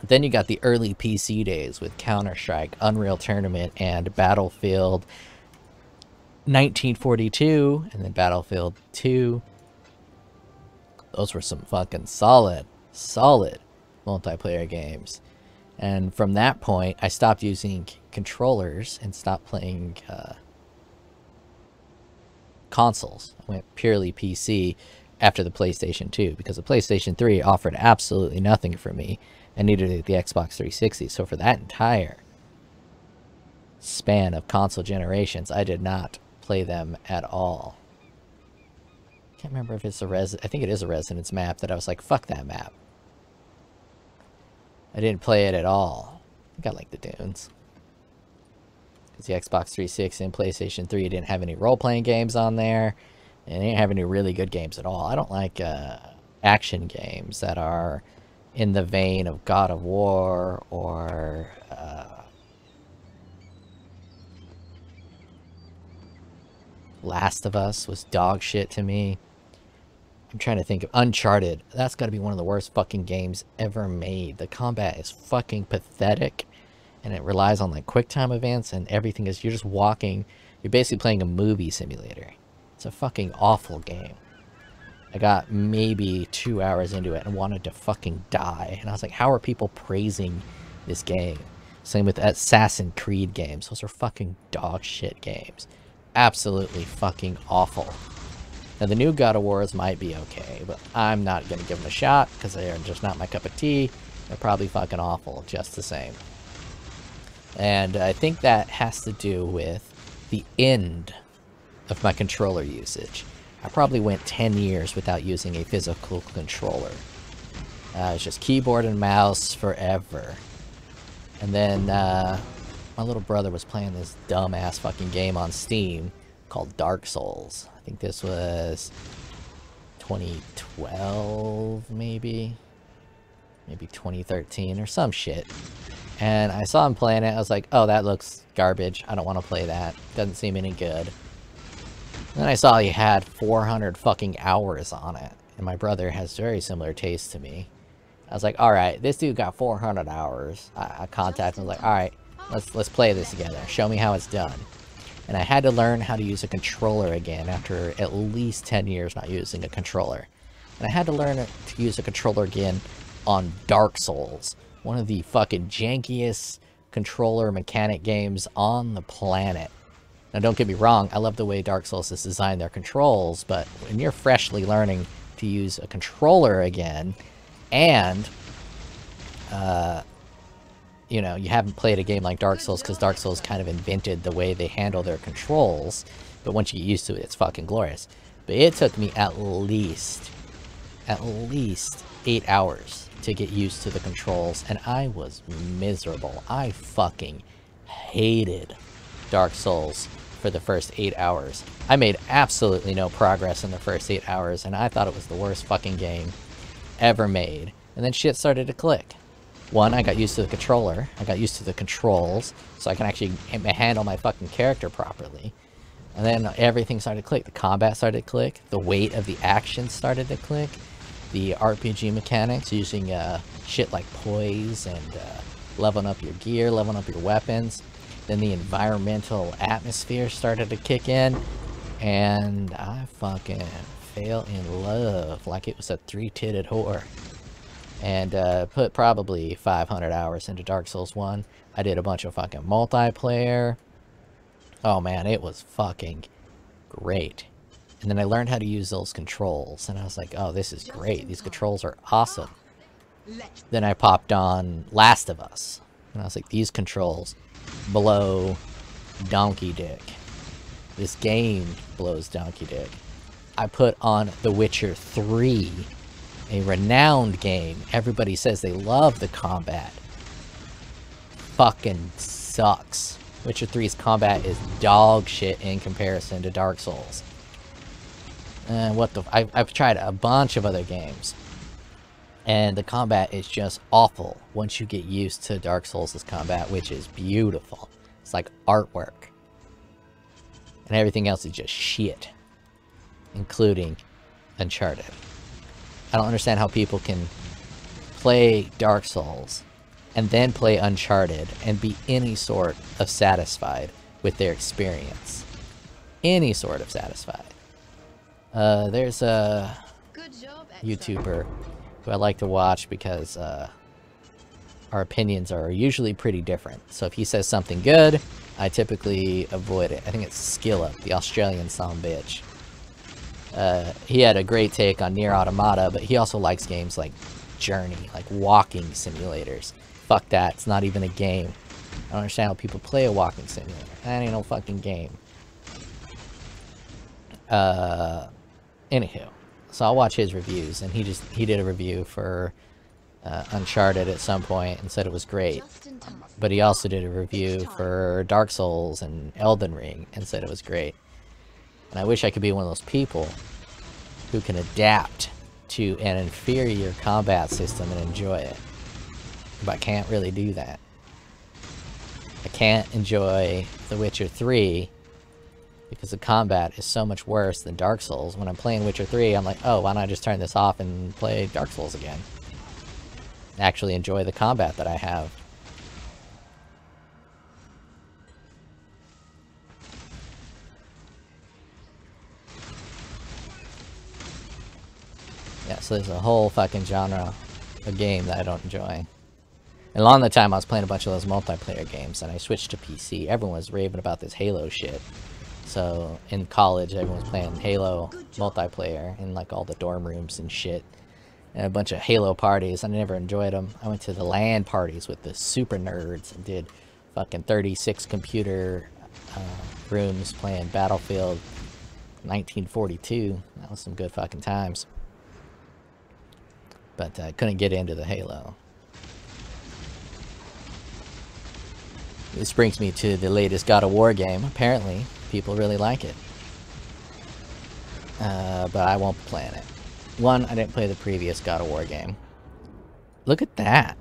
Then you got the early PC days with Counter-Strike, Unreal Tournament, and Battlefield 1942, and then Battlefield 2. Those were some fucking solid multiplayer games. And from that point, I stopped using controllers and stopped playing consoles. I went purely PC after the PlayStation 2, because the PlayStation 3 offered absolutely nothing for me, and neither did the Xbox 360. So for that entire span of console generations, I did not play them at all. Can't remember if it's I think it is a Resonance map that I was like, fuck that map. I didn't play it at all. I think I like the dunes. Because the Xbox 360 and PlayStation 3 didn't have any role-playing games on there. And they didn't have any really good games at all. I don't like action games that are in the vein of God of War or... Last of Us was dog shit to me. I'm trying to think of Uncharted. That's got to be one of the worst fucking games ever made. The combat is fucking pathetic, and it relies on like quick time events, and everything is, you're just walking. You're basically playing a movie simulator. It's a fucking awful game. I got maybe 2 hours into it and wanted to fucking die. And I was like, how are people praising this game? Same with Assassin's Creed games. Those are fucking dog shit games. Absolutely fucking awful. Now the new God of Wars might be okay, but I'm not going to give them a shot because they are just not my cup of tea. They're probably fucking awful just the same. And I think that has to do with the end of my controller usage. I probably went 10 years without using a physical controller. It's just keyboard and mouse forever. And then my little brother was playing this dumbass fucking game on Steam called Dark Souls. I think this was 2012, maybe 2013 or some shit. And I saw him playing it. I was like, oh, that looks garbage. I don't want to play that. Doesn't seem any good. And then I saw he had 400 fucking hours on it. And my brother has very similar taste to me. I was like, alright, this dude got 400 hours. I contacted him. I was like, alright, let's play this together. Show me how it's done. And I had to learn how to use a controller again after at least 10 years not using a controller. And I had to learn to use a controller again on Dark Souls. One of the fucking jankiest controller mechanic games on the planet. Now don't get me wrong, I love the way Dark Souls has designed their controls, but when you're freshly learning to use a controller again, and you know, you haven't played a game like Dark Souls because Dark Souls kind of invented the way they handle their controls, but once you get used to it, it's fucking glorious. But it took me at least 8 hours to get used to the controls, and I was miserable. I fucking hated Dark Souls for the first 8 hours. I made absolutely no progress in the first 8 hours, and I thought it was the worst fucking game ever made. And then shit started to click. One, I got used to the controller. I got used to the controls, so I can actually handle my fucking character properly. And then everything started to click. The combat started to click. The weight of the action started to click. The RPG mechanics, using shit like poise and leveling up your gear, leveling up your weapons. Then the environmental atmosphere started to kick in, and I fucking fell in love like it was a three-titted whore. And put probably 500 hours into Dark Souls 1. I did a bunch of fucking multiplayer. Oh man, it was fucking great. And then I learned how to use those controls, and I was like, oh, this is great. These controls are awesome. Then I popped on Last of Us, and I was like, these controls blow donkey dick. This game blows donkey dick. I put on The Witcher 3, a renowned game. Everybody says they love the combat. Fucking sucks. Witcher 3's combat is dog shit in comparison to Dark Souls. And I've tried a bunch of other games, and the combat is just awful once you get used to Dark Souls' combat, which is beautiful. It's like artwork. And everything else is just shit, including Uncharted. I don't understand how people can play Dark Souls and then play Uncharted and be any sort of satisfied with their experience. Any sort of satisfied. There's a YouTuber who I like to watch because our opinions are usually pretty different. So if he says something good, I typically avoid it. I think it's Skill Up, the Australian bitch. He had a great take on Nier Automata, but he also likes games like Journey, like walking simulators. Fuck that, it's not even a game. I don't understand how people play a walking simulator. That ain't no fucking game. Anywho, so I'll watch his reviews, and he did a review for Uncharted at some point and said it was great. But he also did a review for Dark Souls and Elden Ring and said it was great. And I wish I could be one of those people who can adapt to an inferior combat system and enjoy it. But I can't really do that. I can't enjoy The Witcher 3 because the combat is so much worse than Dark Souls. When I'm playing Witcher 3, I'm like, oh, why don't I just turn this off and play Dark Souls again? Actually enjoy the combat that I have. Yeah, so there's a whole fucking genre of game that I don't enjoy. And along the time I was playing a bunch of those multiplayer games, and I switched to PC. Everyone was raving about this Halo shit. So in college, everyone was playing Halo multiplayer in like all the dorm rooms and shit. And a bunch of Halo parties. I never enjoyed them. I went to the LAN parties with the super nerds and did fucking 36 computer rooms playing Battlefield 1942. That was some good fucking times. But I couldn't get into the Halo. This brings me to the latest God of War game. Apparently, people really like it. But I won't be playing it. One, I didn't play the previous God of War game. Look at that.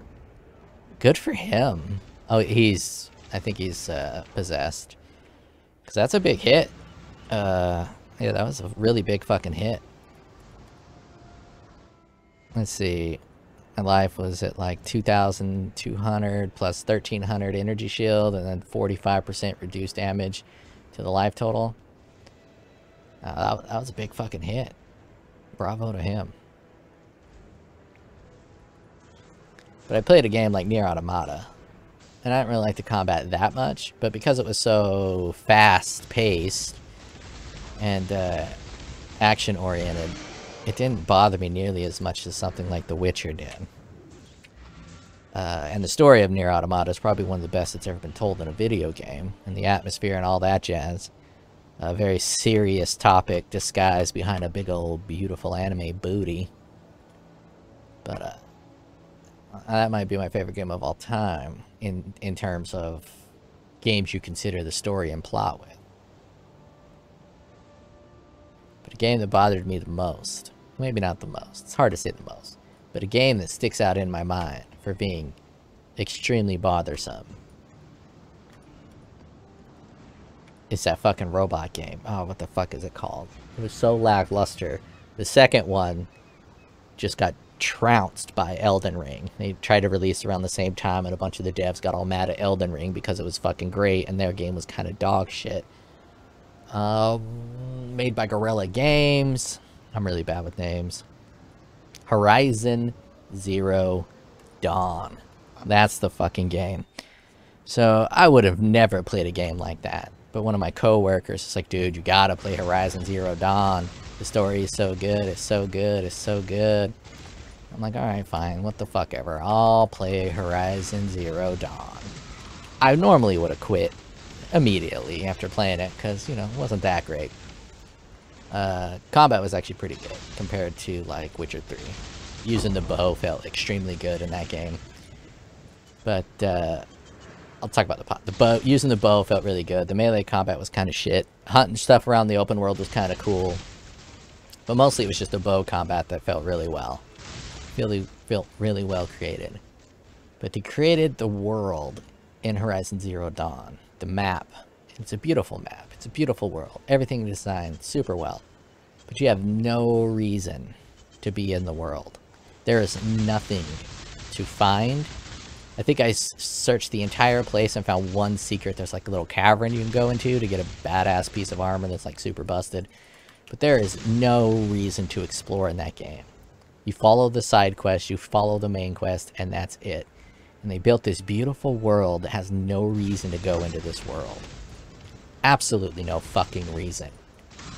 Good for him. Oh, I think he's possessed. Because that's a big hit. Yeah, that was a really big fucking hit. Let's see. My life was at like 2,200 plus 1,300 energy shield, and then 45% reduced damage to the life total. That was a big fucking hit. Bravo to him. But I played a game like Nier Automata, and I didn't really like the combat that much, but because it was so fast-paced and action-oriented, it didn't bother me nearly as much as something like The Witcher did. And the story of Nier Automata is probably one of the best that's ever been told in a video game, and the atmosphere and all that jazz. A very serious topic disguised behind a big old beautiful anime booty. But that might be my favorite game of all time in terms of games you consider the story and plot with. But a game that bothered me the most, maybe not the most, it's hard to say the most, but a game that sticks out in my mind for being extremely bothersome, it's that fucking robot game. Oh, what the fuck is it called? It was so lackluster. The second one just got trounced by Elden Ring. They tried to release around the same time, and a bunch of the devs got all mad at Elden Ring because it was fucking great, and their game was kind of dog shit. Made by Guerrilla Games. I'm really bad with names. Horizon Zero Dawn. That's the fucking game. So I would have never played a game like that. But one of my coworkers is like, dude, you gotta play Horizon Zero Dawn. The story is so good, it's so good, it's so good. I'm like, alright, fine, what the fuck ever. I'll play Horizon Zero Dawn. I normally would have quit immediately after playing it, because, you know, it wasn't that great. Combat was actually pretty good compared to, like, Witcher 3. Using the bow felt extremely good in that game. But, I'll talk about the bow. Using the bow felt really good. The melee combat was kind of shit. Hunting stuff around the open world was kind of cool. But mostly it was just the bow combat that felt really well. Felt really well created. But they created the world in Horizon Zero Dawn. The map. It's a beautiful map. It's a beautiful world. Everything designed super well. But you have no reason to be in the world. There is nothing to find. I think I searched the entire place and found one secret. There's like a little cavern you can go into to get a badass piece of armor that's like super busted. But there is no reason to explore in that game. You follow the side quest, you follow the main quest, and that's it. And they built this beautiful world that has no reason to go into this world. Absolutely no fucking reason.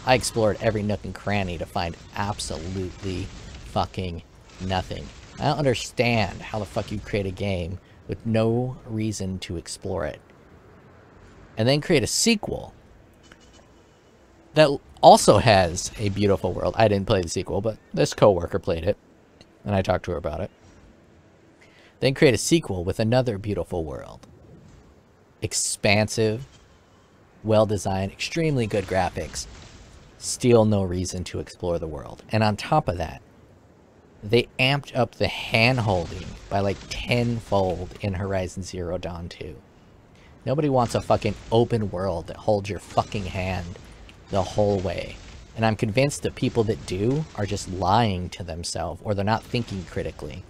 I explored every nook and cranny to find absolutely fucking nothing. I don't understand how the fuck you create a game with no reason to explore it. And then create a sequel that also has a beautiful world. I didn't play the sequel, but this coworker played it, and I talked to her about it. Then create a sequel with another beautiful world. Expansive, well-designed, extremely good graphics. Still no reason to explore the world. And on top of that, they amped up the hand-holding by like tenfold in Horizon Zero Dawn 2. Nobody wants a fucking open world that holds your fucking hand the whole way. And I'm convinced that people that do are just lying to themselves, or they're not thinking critically.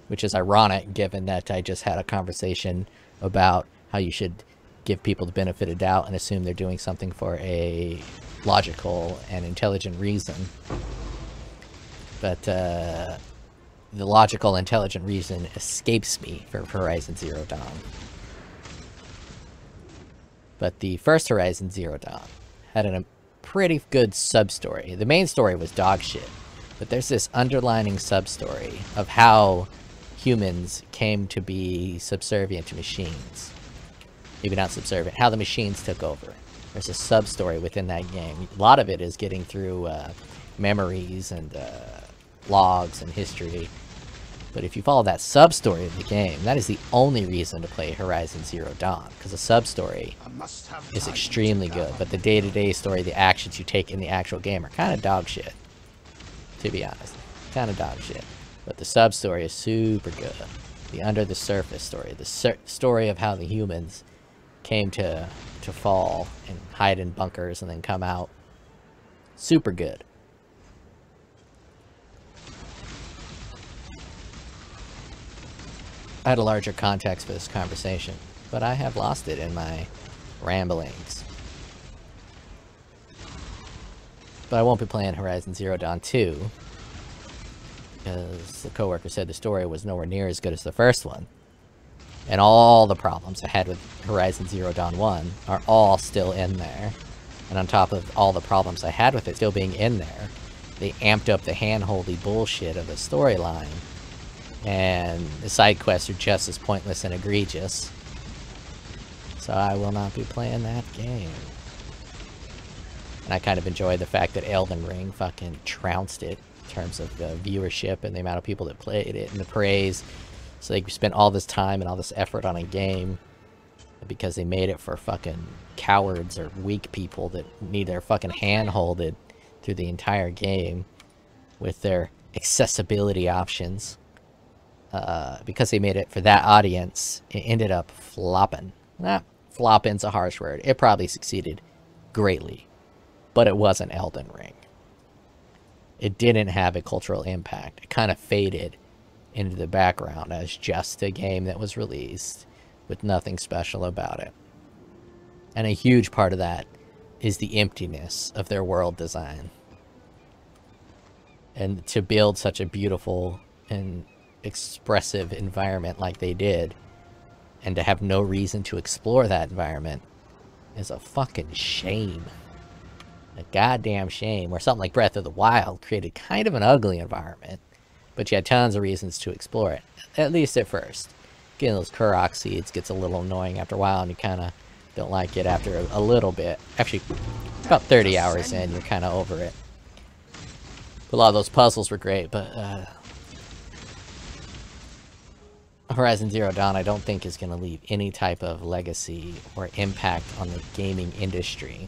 Which is ironic, given that I just had a conversation about how you should give people the benefit of doubt and assume they're doing something for a logical and intelligent reason. But the logical, intelligent reason escapes me for Horizon Zero Dawn. But the first Horizon Zero Dawn had a pretty good sub-story. The main story was dog shit, but there's this underlining sub-story of how humans came to be subservient to machines. Maybe not subservient, how the machines took over. There's a sub-story within that game. A lot of it is getting through memories and logs and history. But if you follow that sub-story of the game, that is the only reason to play Horizon Zero Dawn, because the sub-story is extremely good, but the day-to-day story, the actions you take in the actual game are kind of dog shit, to be honest. Kind of dog shit. But the sub-story is super good. The under-the-surface story, the story of how the humans came to fall and hide in bunkers and then come out. Super good. I had a larger context for this conversation, but I have lost it in my ramblings. But I won't be playing Horizon Zero Dawn 2, because the coworker said the story was nowhere near as good as the first one. And all the problems I had with Horizon Zero Dawn 1 are all still in there. And on top of all the problems I had with it still being in there, they amped up the hand-holdy bullshit of the storyline. And the side quests are just as pointless and egregious. So I will not be playing that game. And I kind of enjoyed the fact that Elden Ring fucking trounced it in terms of viewership and the amount of people that played it and the praise. So they spent all this time and all this effort on a game because they made it for fucking cowards or weak people that need their fucking hand-holded through the entire game with their accessibility options. Because they made it for that audience, it ended up flopping. Flopping's a harsh word. It probably succeeded greatly, but it wasn't Elden Ring. it didn't have a cultural impact. It kind of faded into the background as just a game that was released with nothing special about it. And a huge part of that is the emptiness of their world design. And to build such a beautiful and expressive environment like they did, and to have no reason to explore that environment, is a fucking shame. A goddamn shame. Where something like Breath of the Wild created kind of an ugly environment, but you had tons of reasons to explore it, at least at first. Getting those CoC seeds gets a little annoying after a while, and you kind of don't like it after a little bit. Actually, about 30 hours in, you're kind of over it. A lot of those puzzles were great, but Horizon Zero Dawn I don't think is going to leave any type of legacy or impact on the gaming industry,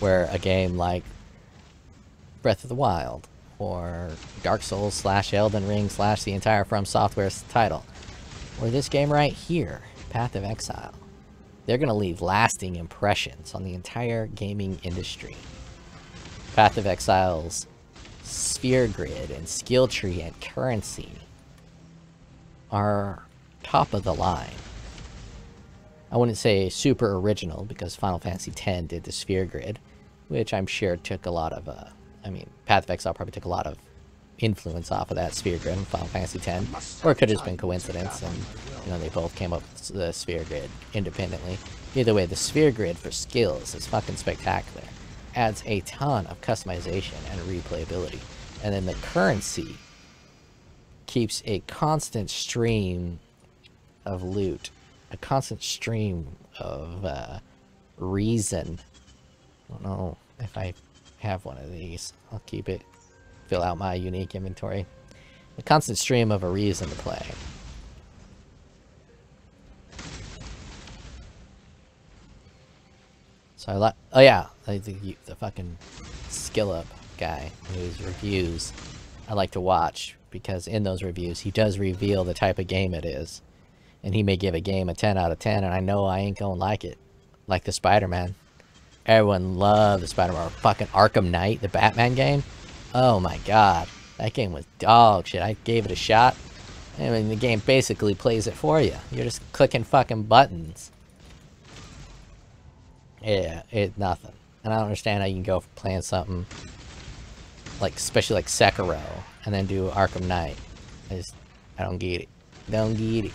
where a game like Breath of the Wild or Dark Souls / Elden Ring / the entire From Software's title, or this game right here, Path of Exile, they're going to leave lasting impressions on the entire gaming industry. Path of Exile's sphere grid and skill tree and currency are top of the line. I wouldn't say super original, because Final Fantasy X did the sphere grid, which I'm sure took a lot of, I mean, Path of Exile probably took a lot of influence off of that sphere grid in Final Fantasy X, or it could have just been coincidence, and, you know, they both came up with the sphere grid independently. Either way, the sphere grid for skills is fucking spectacular. Adds a ton of customization and replayability. And then the currency keeps a constant stream of loot, a constant stream of reason. I don't know if I have one of these. I'll keep it, fill out my unique inventory. A constant stream of a reason to play. So I like, oh yeah, the fucking skill up guy whose reviews I like to watch, because in those reviews he does reveal the type of game it is, and he may give a game a 10 out of 10, and I know I ain't gonna like it. Like the Spider-Man. Everyone loved the Spider-Man. Or fucking Arkham Knight, the Batman game. Oh my god, that game was dog shit. I gave it a shot. I mean, the game basically plays it for you. You're just clicking fucking buttons. Yeah, it's nothing. And I don't understand how you can go from playing something like, especially like Sekiro, and then do Arkham Knight. I don't get it. Don't get it.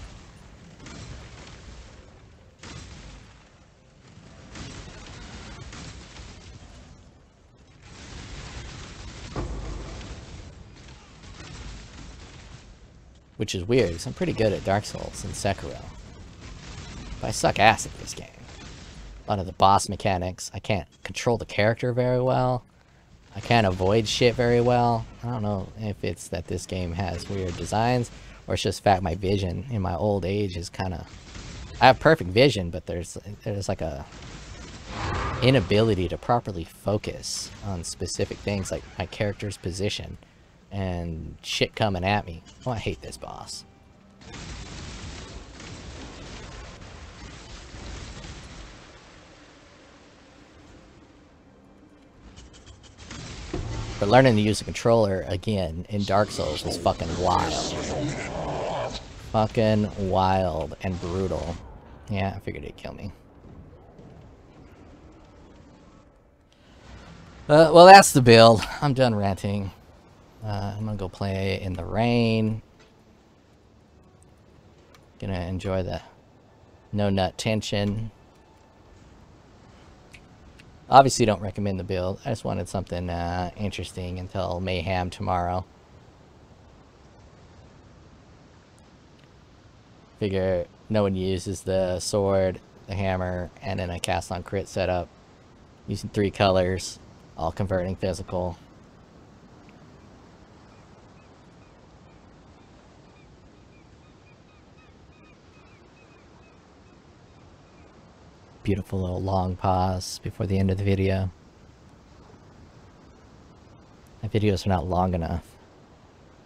Which is weird, because I'm pretty good at Dark Souls and Sekiro. But I suck ass at this game. A lot of the boss mechanics, I can't control the character very well. I can't avoid shit very well. I don't know if it's that this game has weird designs, or it's just fact my vision in my old age is kind of... I have perfect vision, but there's like a inability to properly focus on specific things, like my character's position and shit coming at me. Oh, I hate this boss. But learning to use a controller, again, in Dark Souls was fucking wild. Fucking wild and brutal. Yeah, I figured it'd kill me. Well, that's the build. I'm done ranting. I'm gonna go play in the rain. Gonna enjoy the no-nut tension. Obviously don't recommend the build. I just wanted something interesting until Mayhem tomorrow. Figure no one uses the sword, the hammer, and then a cast on crit setup. Using 3 colors, all converting physical. Beautiful little long pause before the end of the video. My videos are not long enough,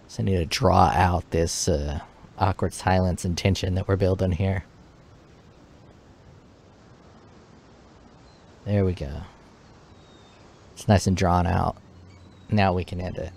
so I need to draw out this awkward silence and tension that we're building here. There we go. It's nice and drawn out. Now we can end it.